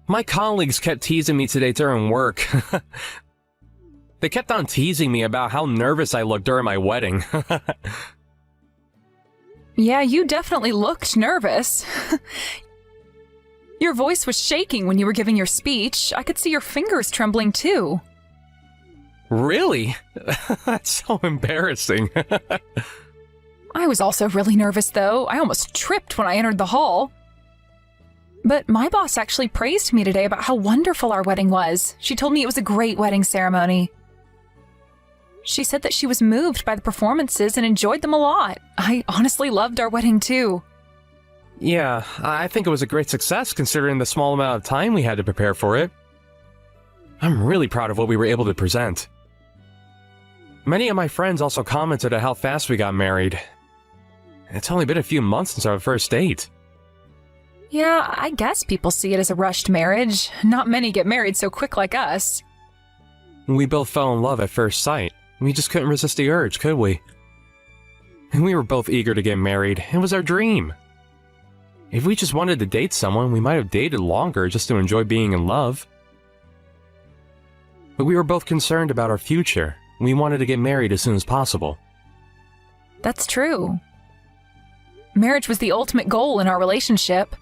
My colleagues kept teasing me today during work. They kept on teasing me about how nervous I looked during my wedding. Yeah, you definitely looked nervous. Your voice was shaking when you were giving your speech. I could see your fingers trembling too. Really? That's so embarrassing. I was also really nervous though. I almost tripped when I entered the hall. But my boss actually praised me today about how wonderful our wedding was. She told me it was a great wedding ceremony. She said that she was moved by the performances and enjoyed them a lot. I honestly loved our wedding too. Yeah, I think it was a great success considering the small amount of time we had to prepare for it. I'm really proud of what we were able to present. Many of my friends also commented on how fast we got married. It's only been a few months since our first date. Yeah, I guess people see it as a rushed marriage. Not many get married so quick like us. We both fell in love at first sight. We just couldn't resist the urge, could we? And we were both eager to get married. It was our dream. If we just wanted to date someone, we might have dated longer just to enjoy being in love. But we were both concerned about our future. We wanted to get married as soon as possible. That's true. Marriage was the ultimate goal in our relationship.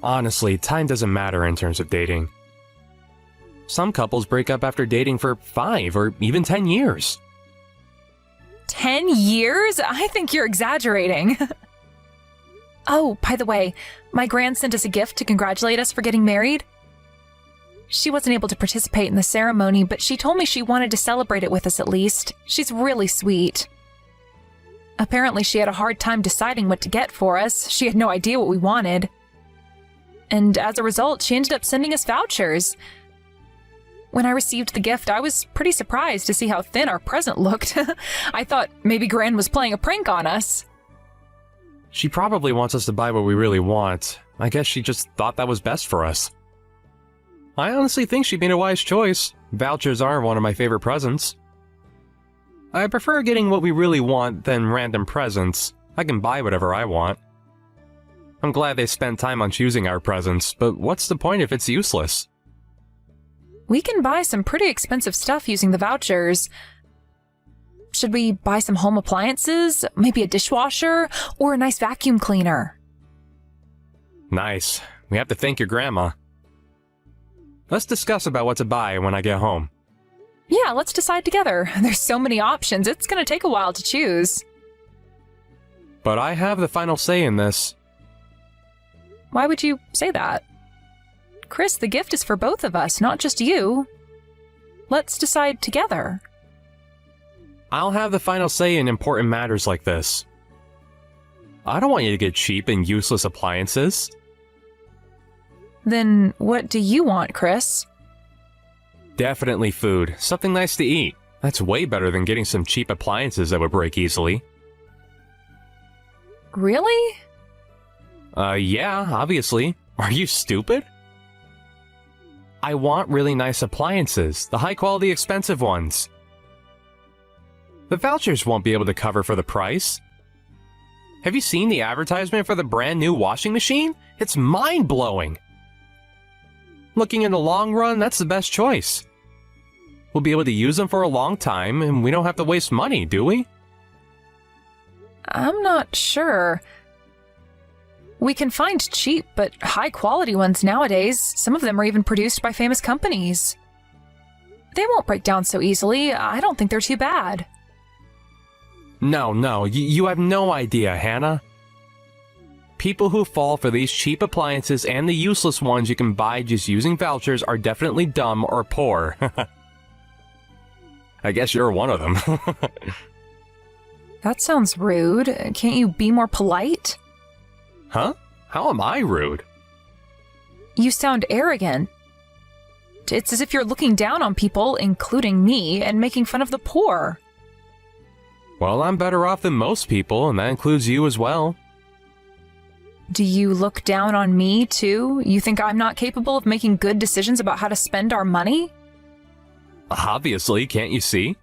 Honestly, time doesn't matter in terms of dating. Some couples break up after dating for 5 or even 10 years. 10 years? I think you're exaggerating. Oh, by the way, my gran sent us a gift to congratulate us for getting married. She wasn't able to participate in the ceremony, but she told me she wanted to celebrate it with us at least. She's really sweet. Apparently, she had a hard time deciding what to get for us. She had no idea what we wanted. And as a result, she ended up sending us vouchers. When I received the gift, I was pretty surprised to see how thin our present looked. I thought maybe Gran was playing a prank on us. She probably wants us to buy what we really want. I guess she just thought that was best for us. I honestly think she made a wise choice. Vouchers are one of my favorite presents. I prefer getting what we really want than random presents. I can buy whatever I want. I'm glad they spent time on choosing our presents, but what's the point if it's useless? We can buy some pretty expensive stuff using the vouchers. Should we buy some home appliances, maybe a dishwasher, or a nice vacuum cleaner? Nice. We have to thank your grandma. Let's discuss about what to buy when I get home. Yeah, let's decide together. There's so many options, it's gonna take a while to choose. But I have the final say in this. Why would you say that? Chris, the gift is for both of us, not just you. Let's decide together. I'll have the final say in important matters like this. I don't want you to get cheap and useless appliances. Then what do you want, Chris? Definitely food. Something nice to eat. That's way better than getting some cheap appliances that would break easily. Really? Yeah, obviously. Are you stupid? I want really nice appliances, the high-quality expensive ones. The vouchers won't be able to cover for the price. Have you seen the advertisement for the brand new washing machine? It's mind-blowing. Looking in the long run, that's the best choice. We'll be able to use them for a long time, and we don't have to waste money, do we? I'm not sure. We can find cheap but high-quality ones nowadays. Some of them are even produced by famous companies. They won't break down so easily. I don't think they're too bad. No, you have no idea, Hannah. People who fall for these cheap appliances and the useless ones you can buy just using vouchers are definitely dumb or poor. I guess you're one of them. That sounds rude. Can't you be more polite? Huh? How am I rude? You sound arrogant. It's as if you're looking down on people, including me, and making fun of the poor. Well, I'm better off than most people, and that includes you as well. Do you look down on me, too? You think I'm not capable of making good decisions about how to spend our money? Obviously, can't you see?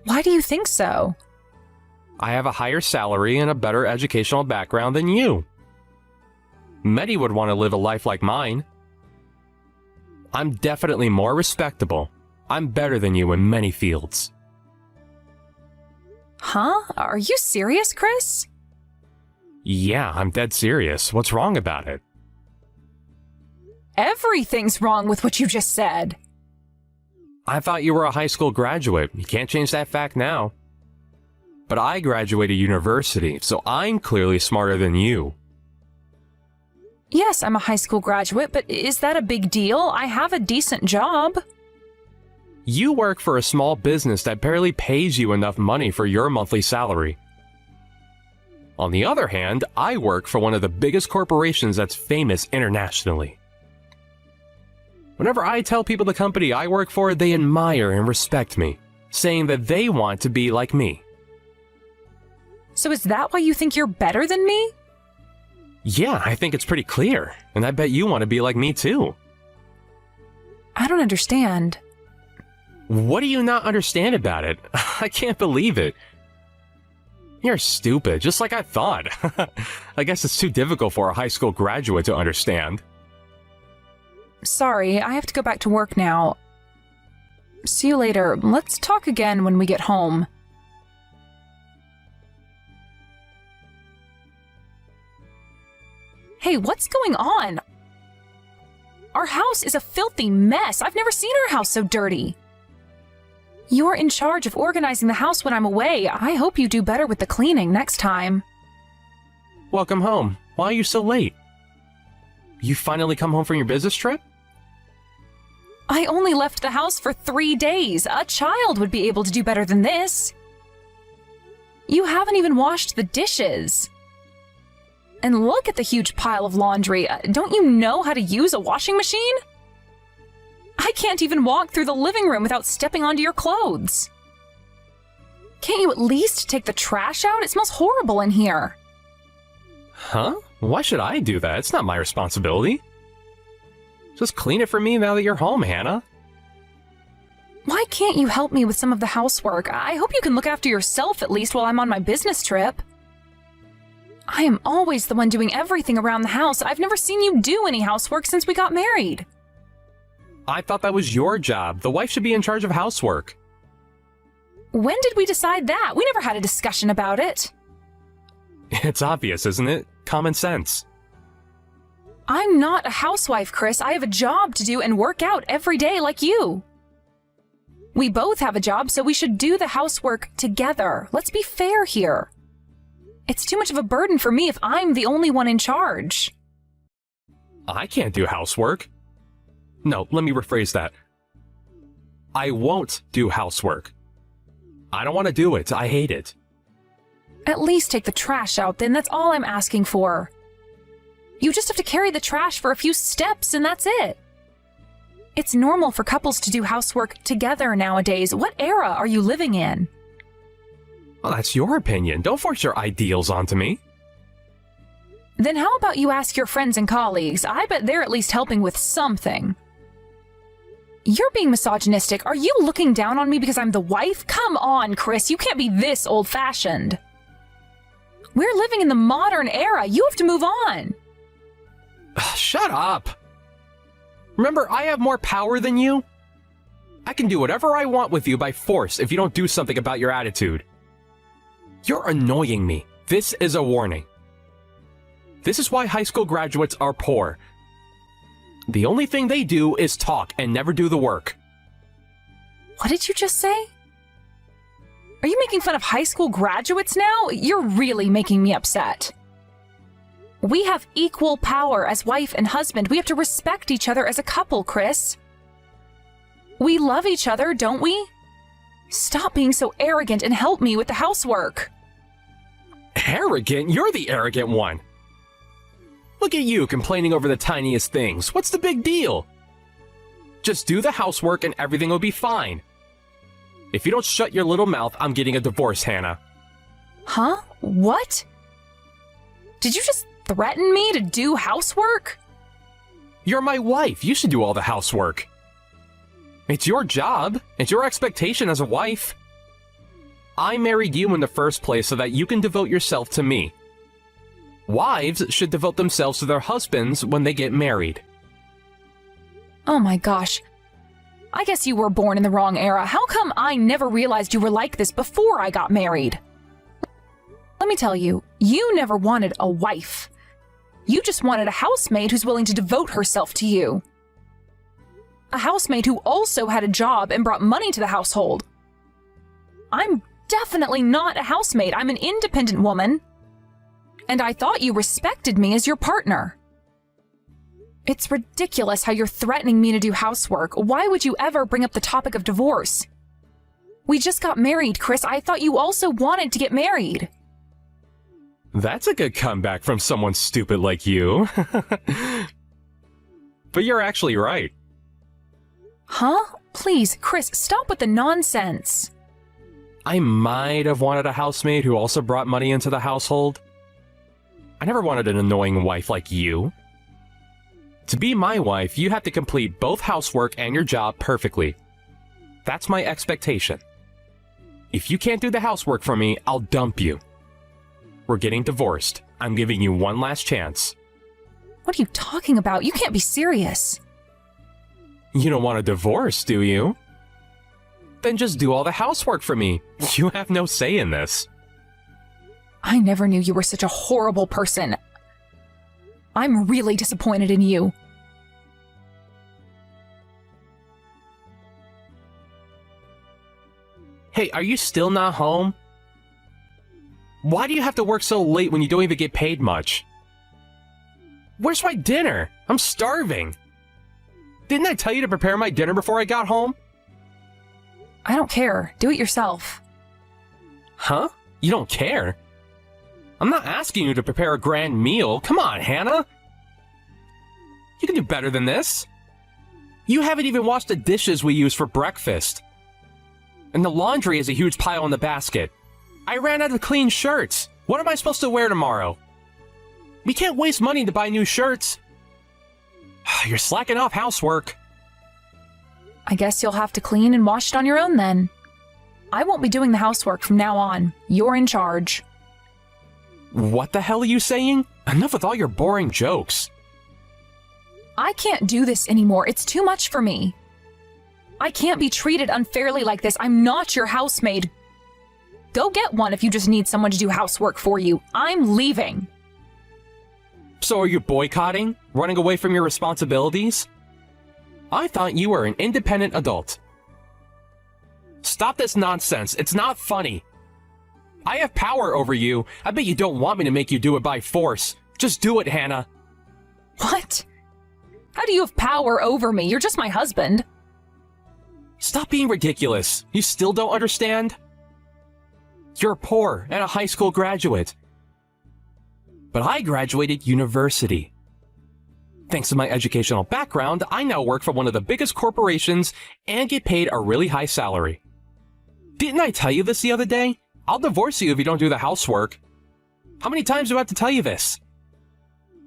Why do you think so? I have a higher salary and a better educational background than you. Many would want to live a life like mine. I'm definitely more respectable. I'm better than you in many fields. Huh? Are you serious, Chris? Yeah, I'm dead serious. What's wrong about it? Everything's wrong with what you just said. I thought you were a high school graduate. You can't change that fact now. But I graduated university, so I'm clearly smarter than you. Yes, I'm a high school graduate, but is that a big deal? I have a decent job. You work for a small business that barely pays you enough money for your monthly salary. On the other hand, I work for one of the biggest corporations that's famous internationally. Whenever I tell people the company I work for, they admire and respect me, saying that they want to be like me. So is that why you think you're better than me? Yeah, I think it's pretty clear, and I bet you want to be like me too. I don't understand. What do you not understand about it? I can't believe it. You're stupid, just like I thought. I guess it's too difficult for a high school graduate to understand. Sorry, I have to go back to work now. See you later. Let's talk again when we get home. Hey, what's going on? Our house is a filthy mess. I've never seen our house so dirty. You're in charge of organizing the house when I'm away. I hope you do better with the cleaning next time. Welcome home. Why are you so late? You finally come home from your business trip? I only left the house for 3 days. A child would be able to do better than this. You haven't even washed the dishes. And look at the huge pile of laundry. Don't you know how to use a washing machine? I can't even walk through the living room without stepping onto your clothes. Can't you at least take the trash out? It smells horrible in here. Huh? Why should I do that? It's not my responsibility. Just clean it for me now that you're home, Hannah. Why can't you help me with some of the housework? I hope you can look after yourself at least while I'm on my business trip. I am always the one doing everything around the house. I've never seen you do any housework since we got married. I thought that was your job. The wife should be in charge of housework. When did we decide that? We never had a discussion about it. It's obvious, isn't it? Common sense. I'm not a housewife, Chris. I have a job to do and work out every day like you. We both have a job, so we should do the housework together. Let's be fair here. It's too much of a burden for me if I'm the only one in charge. I can't do housework. No, let me rephrase that. I won't do housework. I don't want to do it. I hate it. At least take the trash out then. That's all I'm asking for. You just have to carry the trash for a few steps and that's it. It's normal for couples to do housework together nowadays. What era are you living in? Well, that's your opinion. Don't force your ideals onto me. Then how about you ask your friends and colleagues? I bet they're at least helping with something. You're being misogynistic. Are you looking down on me because I'm the wife? Come on, Chris. You can't be this old-fashioned. We're living in the modern era. You have to move on. Shut up. Remember, I have more power than you. I can do whatever I want with you by force if you don't do something about your attitude. You're annoying me. This is a warning. This is why high school graduates are poor. The only thing they do is talk and never do the work. What did you just say? Are you making fun of high school graduates now? You're really making me upset. We have equal power as wife and husband. We have to respect each other as a couple, Chris. We love each other, don't we? Stop being so arrogant and help me with the housework. Arrogant? You're the arrogant one. Look at you complaining over the tiniest things. What's the big deal? Just do the housework and everything will be fine. If you don't shut your little mouth, I'm getting a divorce, Hannah. Huh? What? Did you just threaten me to do housework? You're my wife. You should do all the housework. It's your job. It's your expectation as a wife. I married you in the first place so that you can devote yourself to me. Wives should devote themselves to their husbands when they get married. Oh my gosh. I guess you were born in the wrong era. How come I never realized you were like this before I got married? Let me tell you, you never wanted a wife. You just wanted a housemaid who's willing to devote herself to you. A housemaid who also had a job and brought money to the household. I'm definitely not a housemaid. I'm an independent woman. And I thought you respected me as your partner. It's ridiculous how you're threatening me to do housework. Why would you ever bring up the topic of divorce? We just got married, Chris. I thought you also wanted to get married. That's a good comeback from someone stupid like you. But you're actually right. Huh? Please, Chris, stop with the nonsense. I might have wanted a housemaid who also brought money into the household. I never wanted an annoying wife like you. To be my wife, you have to complete both housework and your job perfectly. That's my expectation. If you can't do the housework for me, I'll dump you. We're getting divorced. I'm giving you one last chance. What are you talking about? You can't be serious. You don't want a divorce, do you? Then just do all the housework for me. You have no say in this. I never knew you were such a horrible person. I'm really disappointed in you. Hey, are you still not home? Why do you have to work so late when you don't even get paid much? Where's my dinner? I'm starving. Didn't I tell you to prepare my dinner before I got home? I don't care. Do it yourself. Huh? You don't care? I'm not asking you to prepare a grand meal. Come on, Hannah. You can do better than this. You haven't even washed the dishes we use for breakfast. And the laundry is a huge pile in the basket. I ran out of clean shirts. What am I supposed to wear tomorrow? We can't waste money to buy new shirts. You're slacking off housework. I guess you'll have to clean and wash it on your own then. I won't be doing the housework from now on. You're in charge. What the hell are you saying? Enough with all your boring jokes. I can't do this anymore. It's too much for me. I can't be treated unfairly like this. I'm not your housemaid. Go get one if you just need someone to do housework for you. I'm leaving. So are you boycotting? Running away from your responsibilities? I thought you were an independent adult. Stop this nonsense. It's not funny. I have power over you. I bet you don't want me to make you do it by force. Just do it, Hannah. What? How do you have power over me? You're just my husband. Stop being ridiculous. You still don't understand? You're poor and a high school graduate. But I graduated university. Thanks to my educational background, I now work for one of the biggest corporations and get paid a really high salary. Didn't I tell you this the other day? I'll divorce you if you don't do the housework. How many times do I have to tell you this?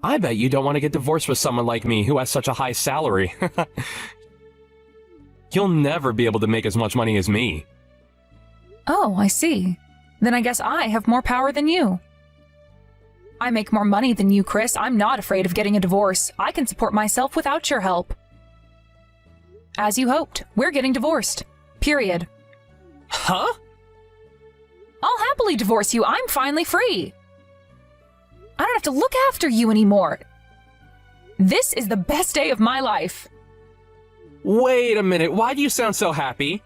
I bet you don't want to get divorced with someone like me who has such a high salary. You'll never be able to make as much money as me. Oh, I see. Then I guess I have more power than you. I make more money than you, Chris. I'm not afraid of getting a divorce. I can support myself without your help. As you hoped, we're getting divorced. Period. Huh? I'll happily divorce you. I'm finally free. I don't have to look after you anymore. This is the best day of my life. Wait a minute. Why do you sound so happy?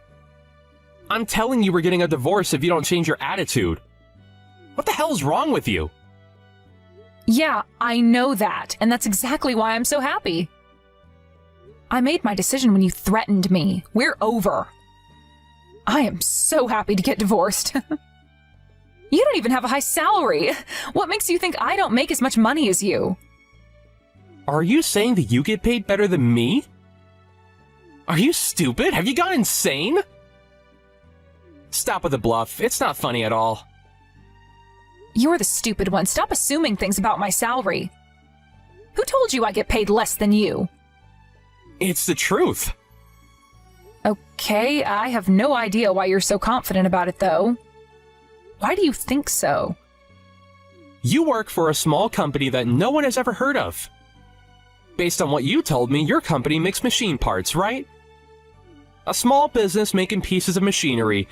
I'm telling you we're getting a divorce if you don't change your attitude. What the hell's wrong with you? Yeah, I know that, and that's exactly why I'm so happy. I made my decision when you threatened me. We're over. I am so happy to get divorced. You don't even have a high salary. What makes you think I don't make as much money as you? Are you saying that you get paid better than me? Are you stupid? Have you gone insane? Stop with the bluff. It's not funny at all. You're the stupid one. Stop assuming things about my salary. Who told you I get paid less than you? It's the truth. Okay, I have no idea why you're so confident about it, though. Why do you think so? You work for a small company that no one has ever heard of. Based on what you told me, your company makes machine parts, right? A small business making pieces of machinery.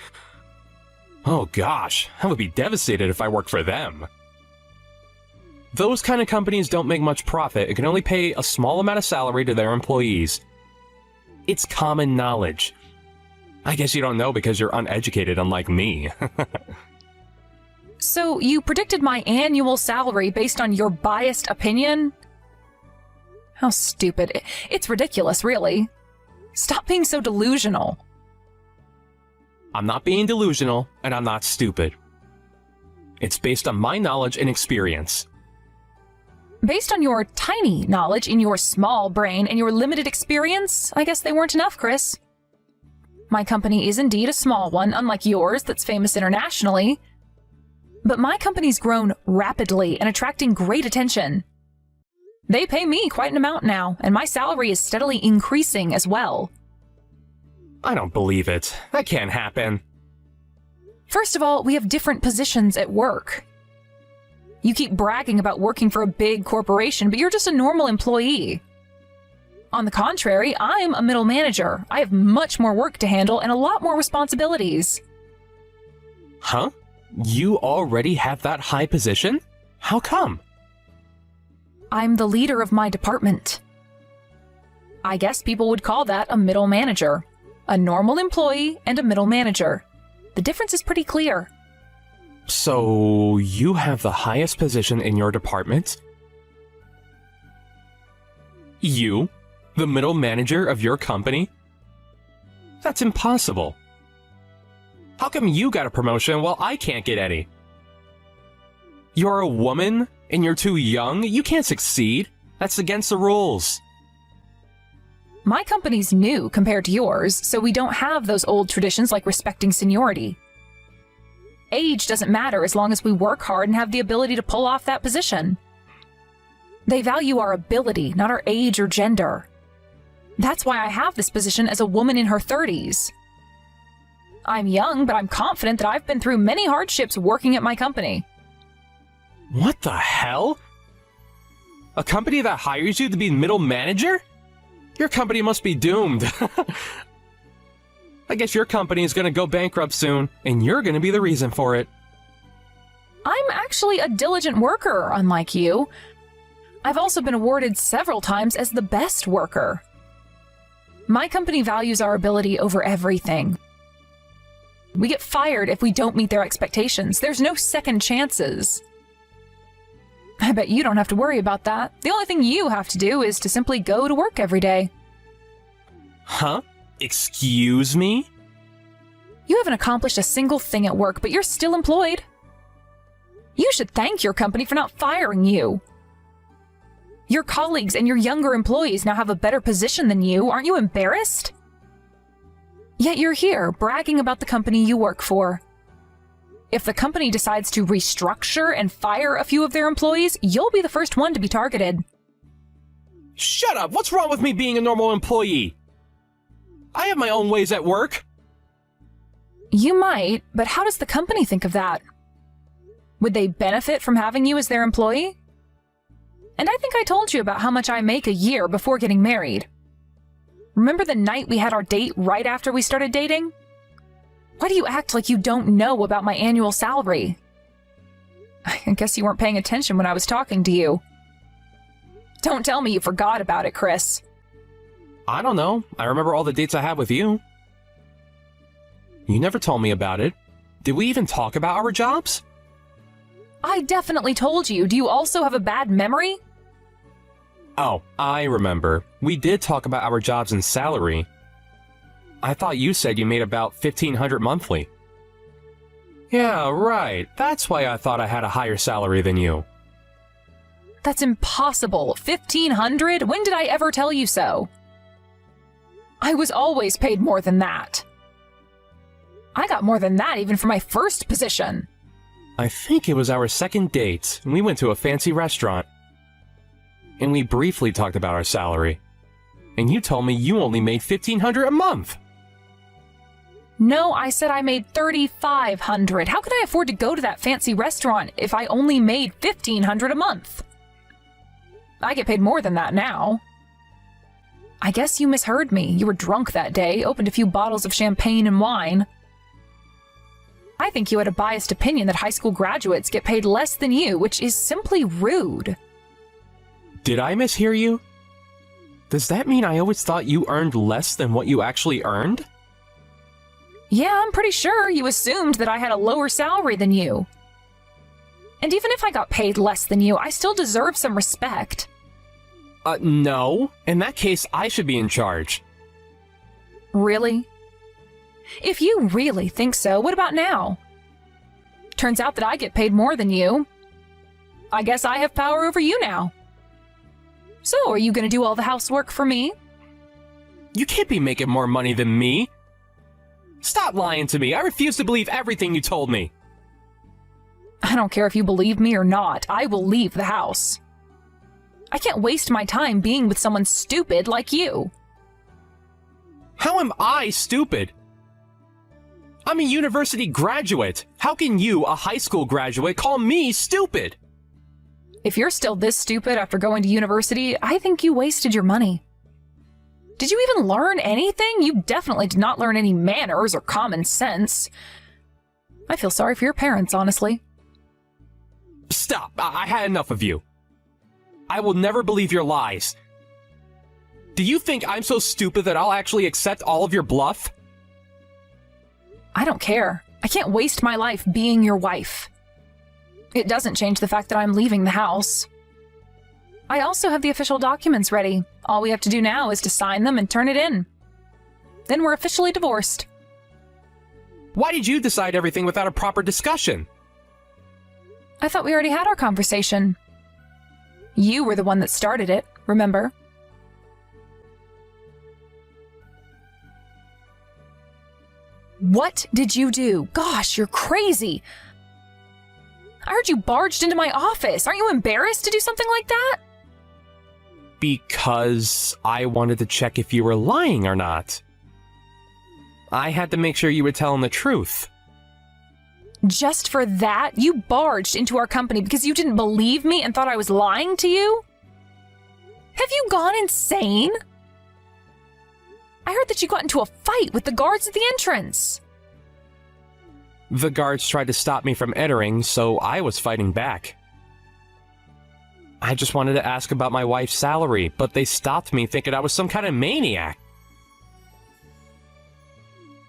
Oh gosh, I would be devastated if I worked for them. Those kind of companies don't make much profit and can only pay a small amount of salary to their employees. It's common knowledge. I guess you don't know because you're uneducated, unlike me. So you predicted my annual salary based on your biased opinion? How stupid. It's ridiculous, really. Stop being so delusional. I'm not being delusional, and I'm not stupid. It's based on my knowledge and experience. Based on your tiny knowledge in your small brain and your limited experience, I guess they weren't enough, Chris. My company is indeed a small one, unlike yours that's famous internationally. But my company's grown rapidly and attracting great attention. They pay me quite an amount now, and my salary is steadily increasing as well. I don't believe it. That can't happen. First of all, we have different positions at work. You keep bragging about working for a big corporation, but you're just a normal employee. On the contrary, I'm a middle manager. I have much more work to handle and a lot more responsibilities. Huh? You already have that high position? How come? I'm the leader of my department. I guess people would call that a middle manager. A normal employee and a middle manager. The difference is pretty clear. So, you have the highest position in your department? You? The middle manager of your company? That's impossible. How come you got a promotion while I can't get any? You're a woman and you're too young? You can't succeed. That's against the rules. My company's new compared to yours, so we don't have those old traditions like respecting seniority. Age doesn't matter as long as we work hard and have the ability to pull off that position. They value our ability, not our age or gender. That's why I have this position as a woman in her 30s. I'm young, but I'm confident that I've been through many hardships working at my company. What the hell? A company that hires you to be middle manager? Your company must be doomed. I guess your company is going to go bankrupt soon, and you're going to be the reason for it. I'm actually a diligent worker, unlike you. I've also been awarded several times as the best worker. My company values our ability over everything. We get fired if we don't meet their expectations. There's no second chances. I bet you don't have to worry about that. The only thing you have to do is to simply go to work every day. Huh? Excuse me? You haven't accomplished a single thing at work, but you're still employed. You should thank your company for not firing you. Your colleagues and your younger employees now have a better position than you. Aren't you embarrassed? Yet you're here, bragging about the company you work for. If the company decides to restructure and fire a few of their employees, you'll be the first one to be targeted. Shut up! What's wrong with me being a normal employee? I have my own ways at work. You might, but how does the company think of that? Would they benefit from having you as their employee? And I think I told you about how much I make a year before getting married. Remember the night we had our date right after we started dating? Why do you act like you don't know about my annual salary? I guess you weren't paying attention when I was talking to you. Don't tell me you forgot about it, Chris. I don't know. I remember all the dates I had with you. You never told me about it. Did we even talk about our jobs? I definitely told you. Do you also have a bad memory? Oh, I remember. We did talk about our jobs and salary. I thought you said you made about $1,500 monthly. Yeah, right. That's why I thought I had a higher salary than you. That's impossible. $1,500? When did I ever tell you so? I was always paid more than that. I got more than that even for my first position. I think it was our second date, and we went to a fancy restaurant. And we briefly talked about our salary. And you told me you only made $1,500 a month. No, I said I made $3,500. How could I afford to go to that fancy restaurant if I only made $1,500 a month? I get paid more than that now. I guess you misheard me. You were drunk that day, opened a few bottles of champagne and wine. I think you had a biased opinion that high school graduates get paid less than you, which is simply rude. Did I mishear you? Does that mean I always thought you earned less than what you actually earned? Yeah, I'm pretty sure you assumed that I had a lower salary than you. And even if I got paid less than you, I still deserve some respect. No. In that case, I should be in charge. Really? If you really think so, what about now? Turns out that I get paid more than you. I guess I have power over you now. So, are you going to do all the housework for me? You can't be making more money than me. Stop lying to me. I refuse to believe everything you told me. I don't care if you believe me or not. I will leave the house. I can't waste my time being with someone stupid like you. How am I stupid? I'm a university graduate. How can you, a high school graduate, call me stupid? If you're still this stupid after going to university, I think you wasted your money. Did you even learn anything? You definitely did not learn any manners or common sense. I feel sorry for your parents, honestly. Stop. I had enough of you. I will never believe your lies. Do you think I'm so stupid that I'll actually accept all of your bluff? I don't care. I can't waste my life being your wife. It doesn't change the fact that I'm leaving the house. I also have the official documents ready. All we have to do now is to sign them and turn it in. Then we're officially divorced. Why did you decide everything without a proper discussion? I thought we already had our conversation. You were the one that started it, remember? What did you do? Gosh, you're crazy. I heard you barged into my office. Aren't you embarrassed to do something like that? Because I wanted to check if you were lying or not. I had to make sure you were telling the truth. Just for that, you barged into our company because you didn't believe me and thought I was lying to you? Have you gone insane? I heard that you got into a fight with the guards at the entrance. The guards tried to stop me from entering, so I was fighting back. I just wanted to ask about my wife's salary, but they stopped me thinking I was some kind of maniac.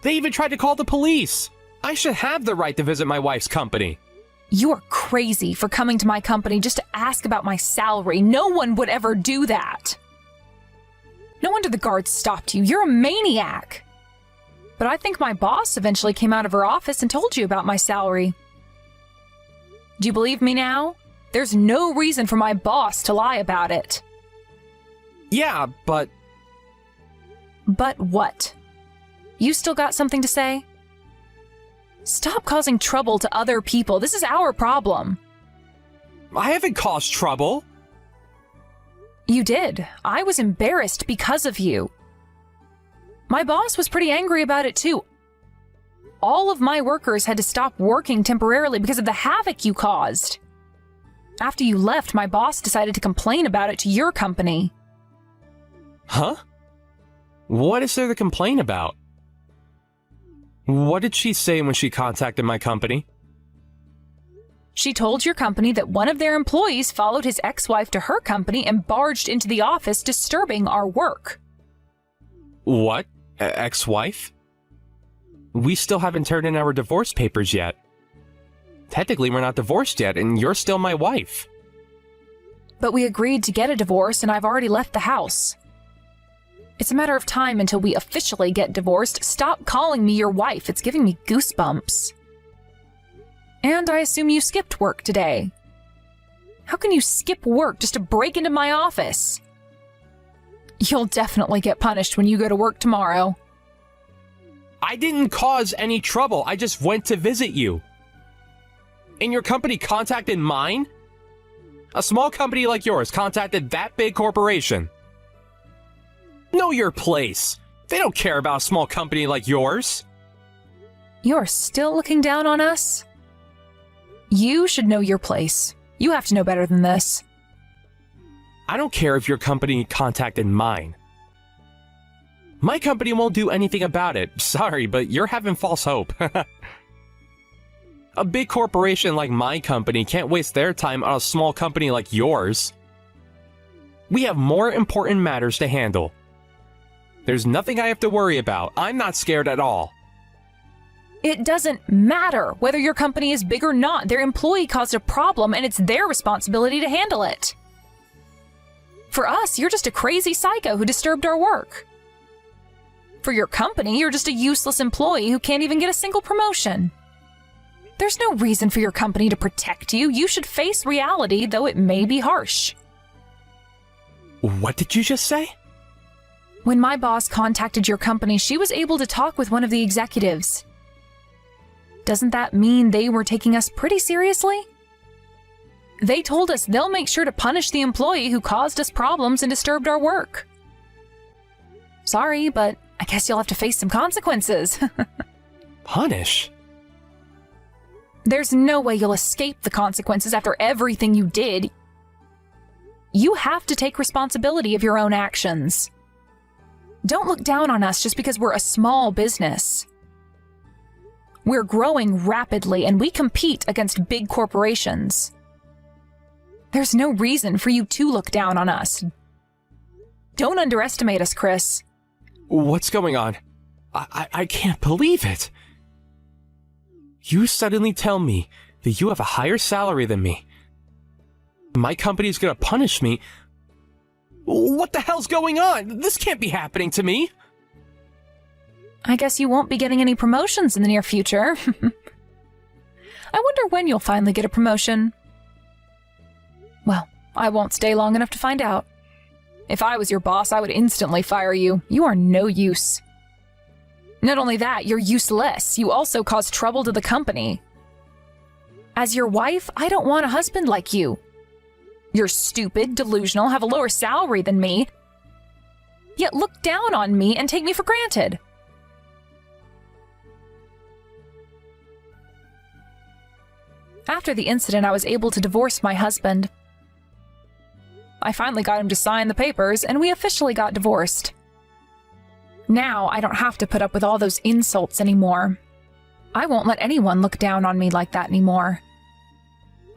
They even tried to call the police. I should have the right to visit my wife's company. You are crazy for coming to my company just to ask about my salary. No one would ever do that. No wonder the guards stopped you. You're a maniac. But I think my boss eventually came out of her office and told you about my salary. Do you believe me now? There's no reason for my boss to lie about it. Yeah, but... But what? You still got something to say? Stop causing trouble to other people. This is our problem. I haven't caused trouble. You did. I was embarrassed because of you. My boss was pretty angry about it too. All of my workers had to stop working temporarily because of the havoc you caused. After you left, my boss decided to complain about it to your company. Huh? What is there to complain about? What did she say when she contacted my company? She told your company that one of their employees followed his ex-wife to her company and barged into the office, disturbing our work. What? Ex-wife? We still haven't turned in our divorce papers yet. Technically, we're not divorced yet, and you're still my wife. But we agreed to get a divorce, and I've already left the house. It's a matter of time until we officially get divorced. Stop calling me your wife. It's giving me goosebumps. And I assume you skipped work today. How can you skip work just to break into my office? You'll definitely get punished when you go to work tomorrow. I didn't cause any trouble. I just went to visit you. And your company contacted mine? A small company like yours contacted that big corporation. Know your place. They don't care about a small company like yours. You're still looking down on us? You should know your place. You have to know better than this. I don't care if your company contacted mine. My company won't do anything about it. Sorry, but you're having false hope. A big corporation like my company can't waste their time on a small company like yours. We have more important matters to handle. There's nothing I have to worry about. I'm not scared at all. It doesn't matter whether your company is big or not. Their employee caused a problem and it's their responsibility to handle it. For us, you're just a crazy psycho who disturbed our work. For your company, you're just a useless employee who can't even get a single promotion. There's no reason for your company to protect you. You should face reality, though it may be harsh. What did you just say? When my boss contacted your company, she was able to talk with one of the executives. Doesn't that mean they were taking us pretty seriously? They told us they'll make sure to punish the employee who caused us problems and disturbed our work. Sorry, but I guess you'll have to face some consequences. Punish? There's no way you'll escape the consequences after everything you did. You have to take responsibility of your own actions. Don't look down on us just because we're a small business. We're growing rapidly and we compete against big corporations. There's no reason for you to look down on us. Don't underestimate us, Chris. What's going on? I can't believe it. You suddenly tell me that you have a higher salary than me. My company's gonna punish me. What the hell's going on? This can't be happening to me. I guess you won't be getting any promotions in the near future. I wonder when you'll finally get a promotion. Well, I won't stay long enough to find out. If I was your boss, I would instantly fire you. You are no use. Not only that, you're useless. You also cause trouble to the company. As your wife, I don't want a husband like you. You're stupid, delusional, have a lower salary than me, yet look down on me and take me for granted. After the incident, I was able to divorce my husband. I finally got him to sign the papers, and we officially got divorced. Now, I don't have to put up with all those insults anymore. I won't let anyone look down on me like that anymore.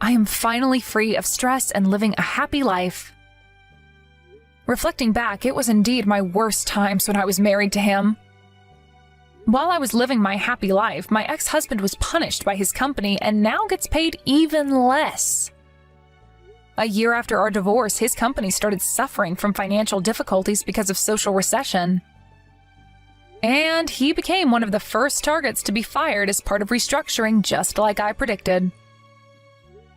I am finally free of stress and living a happy life. Reflecting back, it was indeed my worst times when I was married to him. While I was living my happy life, my ex-husband was punished by his company and now gets paid even less. A year after our divorce, his company started suffering from financial difficulties because of social recession. And he became one of the first targets to be fired as part of restructuring, just like I predicted.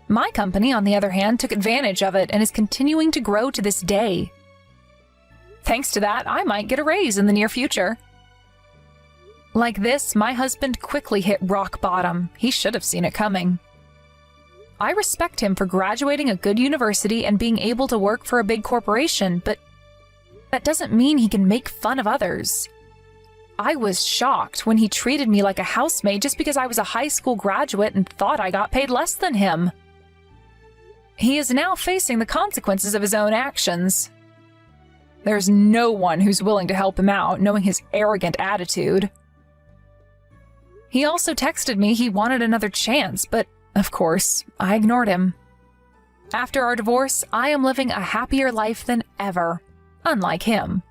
My company, on the other hand, took advantage of it and is continuing to grow to this day. Thanks to that, I might get a raise in the near future. Like this, my husband quickly hit rock bottom. He should have seen it coming. I respect him for graduating a good university and being able to work for a big corporation, but that doesn't mean he can make fun of others. I was shocked when he treated me like a housemaid just because I was a high school graduate and thought I got paid less than him. He is now facing the consequences of his own actions. There's no one who's willing to help him out, knowing his arrogant attitude. He also texted me he wanted another chance, but, of course, I ignored him. After our divorce, I am living a happier life than ever, unlike him.